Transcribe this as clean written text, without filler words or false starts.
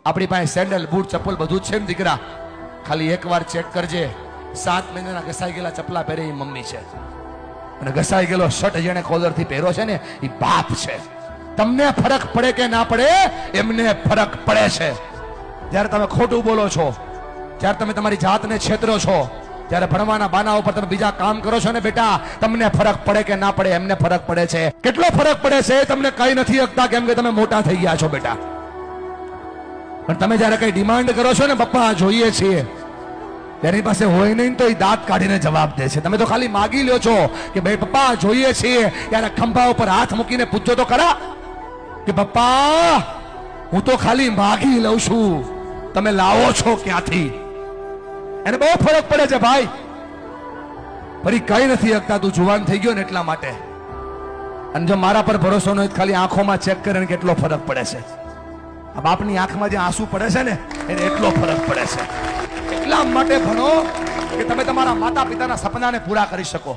આપણી પાસે sandal boot ચપ્પલ બધું જ છે ને દીકરા, ખાલી એકવાર ચેક કરજે, 7 મહિનાના ઘસાઈ ગયેલા ચપલા પહેરે એ મમ્મી છે, અને ઘસાઈ ગયેલો શર્ટ જેને કોલરથી પહેરો છે ને એ બાપ છે. તમને ફરક પડે કે ના પડે, એમને ફરક પડે છે. જ્યારે તમે ખોટું બોલો છો, જ્યારે તમે તમારી જાતને છેતરો છો, જ્યારે ભણવાના બાના ઉપર તમે બીજા કામ કરો છો ને બેટા, તમને ફરક પડે કે ના પડે, એમને ફરક પડે છે. કેટલો ફરક પડે છે તમને કઈ નથી શકતા, કેમ કે તમે મોટા થઈ ગયા છો બેટા. પણ તમે જ્યારે કઈ ડિમાન્ડ કરો છો ને, પપ્પા જોઈએ છીએ, તેની પાસે હોય નહીં તો એ દાંત કાઢીને જવાબ દે છે. તમે તો ખાલી માગી લ્યો છો કે ભાઈ પપ્પા જોઈએ છીએ, ત્યારે ખંભા ઉપર હાથ મૂકીને પૂછજો તો ખરા કે પપ્પા હું તો ખાલી માગી લઉં છું, તમે લાવો છો ક્યાંથી? એને બહુ ફરક પડે છે ભાઈ. ફરી કઈ નથી શકતા, તું જુવાન થઈ ગયો ને એટલા માટે. અને જો મારા પર ભરોસો ન હોય તો ખાલી આંખોમાં ચેક કરીને કેટલો ફરક પડે છે. આ બાપની આંખમાં જે આંસુ પડે છે ને એને એટલો ફરક પડે છે. એટલા માટે ભણો કે તમે તમારા માતા પિતાના સપનાને પૂરા કરી શકો.